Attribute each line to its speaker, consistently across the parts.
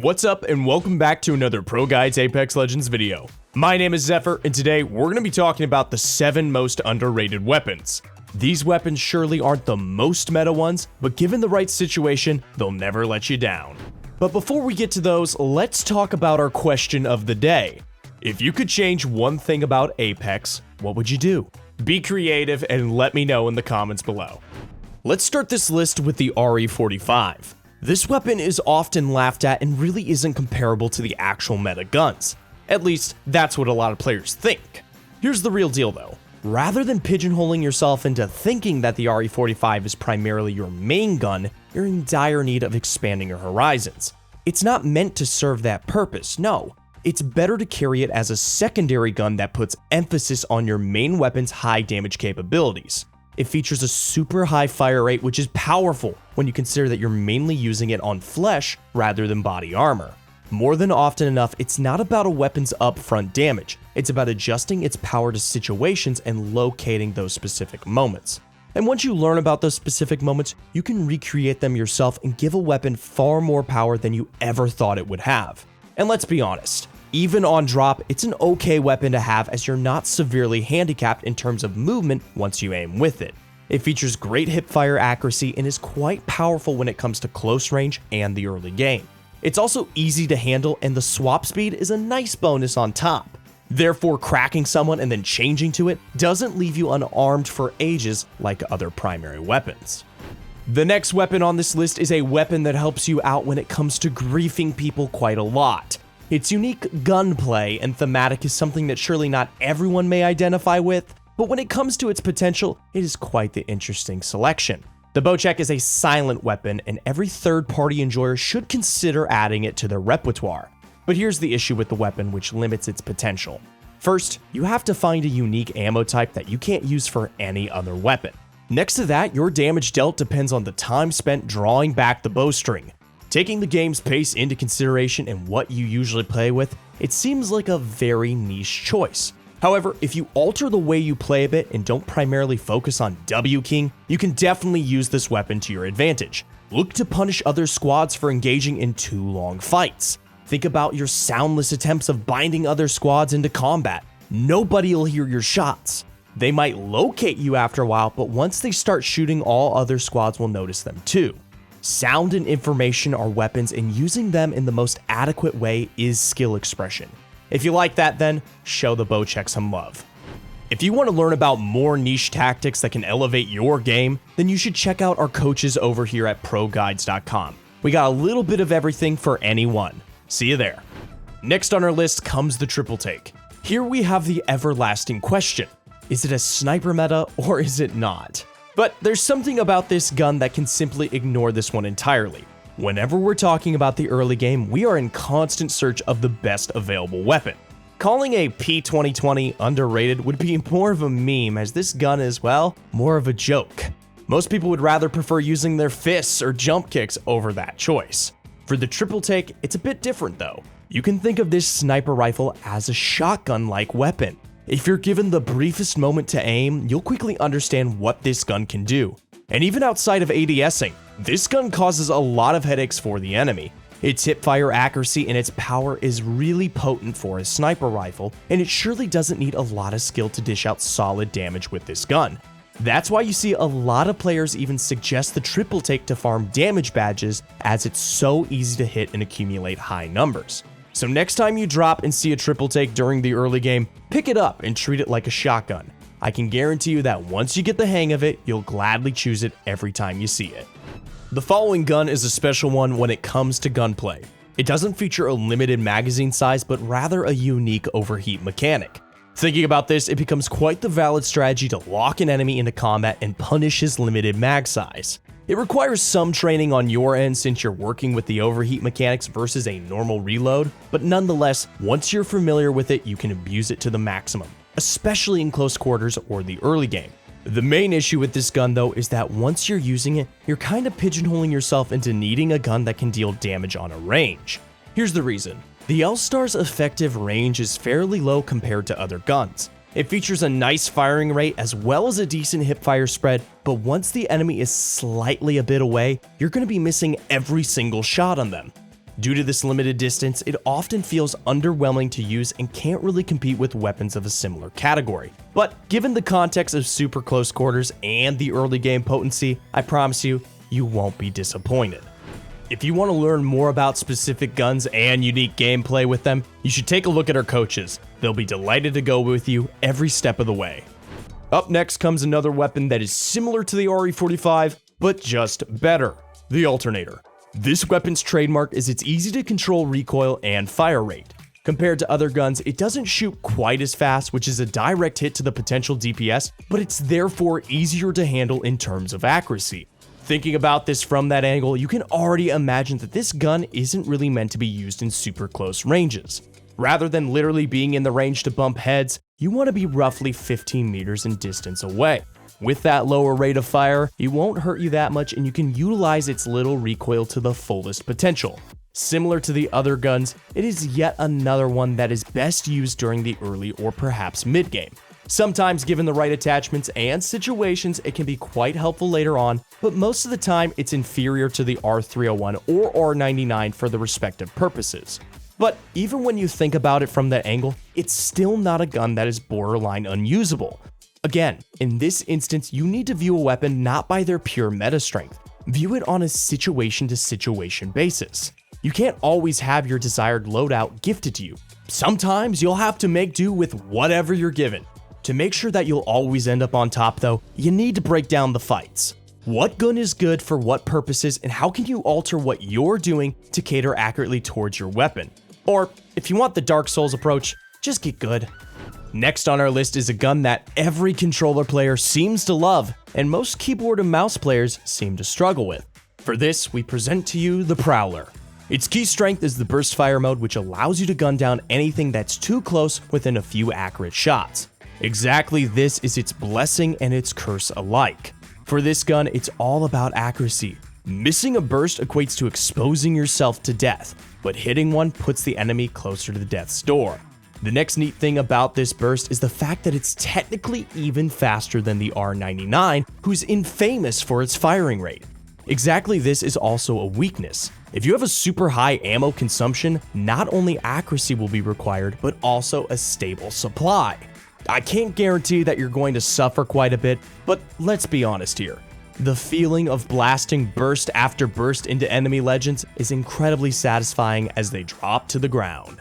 Speaker 1: What's up and welcome back to another ProGuides Apex Legends video. My name is Zephyr and today we're going to be talking about the 7 most underrated weapons. These weapons surely aren't the most meta ones, but given the right situation, they'll never let you down. But before we get to those, let's talk about our question of the day. If you could change one thing about Apex, what would you do? Be creative and let me know in the comments below. Let's start this list with the RE45. This weapon is often laughed at and really isn't comparable to the actual meta guns. At least, that's what a lot of players think. Here's the real deal though. Rather than pigeonholing yourself into thinking that the RE45 is primarily your main gun, you're in dire need of expanding your horizons. It's not meant to serve that purpose, no. It's better to carry it as a secondary gun that puts emphasis on your main weapon's high damage capabilities. It features a super high fire rate, which is powerful when you consider that you're mainly using it on flesh rather than body armor. More than often enough, it's not about a weapon's upfront damage, it's about adjusting its power to situations and locating those specific moments. And once you learn about those specific moments, you can recreate them yourself and give a weapon far more power than you ever thought it would have. And let's be honest, even on drop, it's an okay weapon to have as you're not severely handicapped in terms of movement once you aim with it. It features great hipfire accuracy and is quite powerful when it comes to close range and the early game. It's also easy to handle and the swap speed is a nice bonus on top. Therefore, cracking someone and then changing to it doesn't leave you unarmed for ages like other primary weapons. The next weapon on this list is a weapon that helps you out when it comes to griefing people quite a lot. Its unique gunplay and thematic is something that surely not everyone may identify with, but when it comes to its potential, it is quite the interesting selection. The Bocek is a silent weapon, and every third-party enjoyer should consider adding it to their repertoire. But here's the issue with the weapon which limits its potential. First, you have to find a unique ammo type that you can't use for any other weapon. Next to that, your damage dealt depends on the time spent drawing back the bowstring. Taking the game's pace into consideration and what you usually play with, it seems like a very niche choice. However, if you alter the way you play a bit and don't primarily focus on W-King, you can definitely use this weapon to your advantage. Look to punish other squads for engaging in too long fights. Think about your soundless attempts of binding other squads into combat. Nobody will hear your shots. They might locate you after a while, but once they start shooting, all other squads will notice them too. Sound and information are weapons, and using them in the most adequate way is skill expression. If you like that, then show the Bocek some love. If you want to learn about more niche tactics that can elevate your game, then you should check out our coaches over here at ProGuides.com. We got a little bit of everything for anyone. See you there. Next on our list comes the triple take. Here we have the everlasting question. Is it a sniper meta or is it not? But there's something about this gun that can simply ignore this one entirely. Whenever we're talking about the early game, we are in constant search of the best available weapon. Calling a P2020 underrated would be more of a meme, as this gun is, well, more of a joke. Most people would rather prefer using their fists or jump kicks over that choice. For the triple take, it's a bit different though. You can think of this sniper rifle as a shotgun-like weapon. If you're given the briefest moment to aim, you'll quickly understand what this gun can do. And even outside of ADSing, this gun causes a lot of headaches for the enemy. Its hipfire accuracy and its power is really potent for a sniper rifle, and it surely doesn't need a lot of skill to dish out solid damage with this gun. That's why you see a lot of players even suggest the triple take to farm damage badges, as it's so easy to hit and accumulate high numbers. So next time you drop and see a triple take during the early game, pick it up and treat it like a shotgun. I can guarantee you that once you get the hang of it, you'll gladly choose it every time you see it. The following gun is a special one when it comes to gunplay. It doesn't feature a limited magazine size, but rather a unique overheat mechanic. Thinking about this, it becomes quite the valid strategy to lock an enemy into combat and punish his limited mag size. It requires some training on your end since you're working with the overheat mechanics versus a normal reload, but nonetheless, once you're familiar with it, you can abuse it to the maximum, especially in close quarters or the early game. The main issue with this gun though is that once you're using it, you're kind of pigeonholing yourself into needing a gun that can deal damage on a range. Here's the reason. The L-Star's effective range is fairly low compared to other guns. It features a nice firing rate as well as a decent hipfire spread, but once the enemy is slightly a bit away, you're going to be missing every single shot on them. Due to this limited distance, it often feels underwhelming to use and can't really compete with weapons of a similar category. But given the context of super close quarters and the early game potency, I promise you, you won't be disappointed. If you want to learn more about specific guns and unique gameplay with them, you should take a look at our coaches. They'll be delighted to go with you every step of the way. Up next comes another weapon that is similar to the RE45, but just better, the Alternator. This weapon's trademark is its easy to control recoil and fire rate. Compared to other guns, it doesn't shoot quite as fast, which is a direct hit to the potential DPS, but it's therefore easier to handle in terms of accuracy. Thinking about this from that angle, you can already imagine that this gun isn't really meant to be used in super close ranges. Rather than literally being in the range to bump heads, you want to be roughly 15 meters in distance away. With that lower rate of fire, it won't hurt you that much and you can utilize its little recoil to the fullest potential. Similar to the other guns, it is yet another one that is best used during the early or perhaps mid-game. Sometimes given the right attachments and situations, it can be quite helpful later on, but most of the time it's inferior to the R301 or R99 for the respective purposes. But even when you think about it from that angle, it's still not a gun that is borderline unusable. Again, in this instance, you need to view a weapon not by their pure meta strength. View it on a situation-to-situation basis. You can't always have your desired loadout gifted to you. Sometimes you'll have to make do with whatever you're given. To make sure that you'll always end up on top though, you need to break down the fights. What gun is good for what purposes and how can you alter what you're doing to cater accurately towards your weapon? Or, if you want the Dark Souls approach, just get good. Next on our list is a gun that every controller player seems to love, and most keyboard and mouse players seem to struggle with. For this, we present to you the Prowler. Its key strength is the burst fire mode, which allows you to gun down anything that's too close within a few accurate shots. Exactly this is its blessing and its curse alike. For this gun, it's all about accuracy. Missing a burst equates to exposing yourself to death, but hitting one puts the enemy closer to death's door. The next neat thing about this burst is the fact that it's technically even faster than the R99, who's infamous for its firing rate. Exactly this is also a weakness. If you have a super high ammo consumption, not only accuracy will be required, but also a stable supply. I can't guarantee that you're going to suffer quite a bit, but let's be honest here. The feeling of blasting burst after burst into enemy legends is incredibly satisfying as they drop to the ground.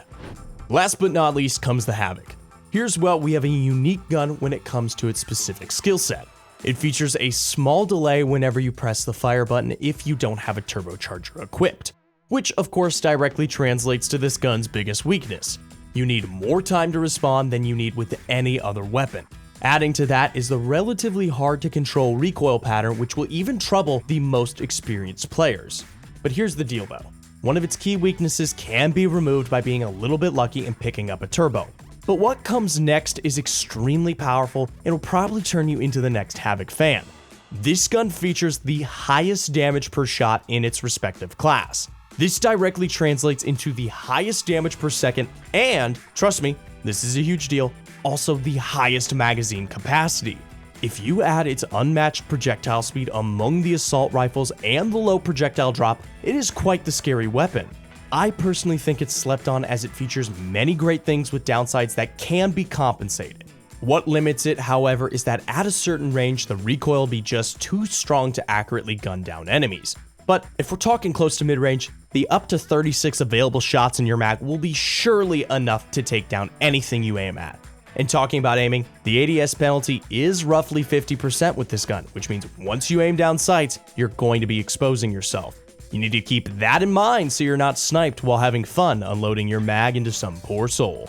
Speaker 1: Last but not least comes the Havoc. Here's what we have a unique gun when it comes to its specific skill set. It features a small delay whenever you press the fire button if you don't have a turbocharger equipped, which of course directly translates to this gun's biggest weakness. You need more time to respond than you need with any other weapon. Adding to that is the relatively hard to control recoil pattern, which will even trouble the most experienced players. But here's the deal though. One of its key weaknesses can be removed by being a little bit lucky and picking up a turbo. But what comes next is extremely powerful and will probably turn you into the next Havoc fan. This gun features the highest damage per shot in its respective class. This directly translates into the highest damage per second and, trust me, this is a huge deal, also the highest magazine capacity. If you add its unmatched projectile speed among the assault rifles and the low projectile drop, it is quite the scary weapon. I personally think it's slept on as it features many great things with downsides that can be compensated. What limits it, however, is that at a certain range, the recoil will be just too strong to accurately gun down enemies. But if we're talking close to mid-range, the up to 36 available shots in your mag will be surely enough to take down anything you aim at. And talking about aiming, the ADS penalty is roughly 50% with this gun, which means once you aim down sights, you're going to be exposing yourself. You need to keep that in mind so you're not sniped while having fun unloading your mag into some poor soul.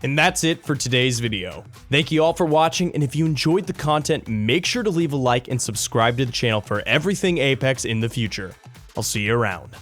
Speaker 1: And that's it for today's video. Thank you all for watching, and if you enjoyed the content, make sure to leave a like and subscribe to the channel for everything Apex in the future. I'll see you around.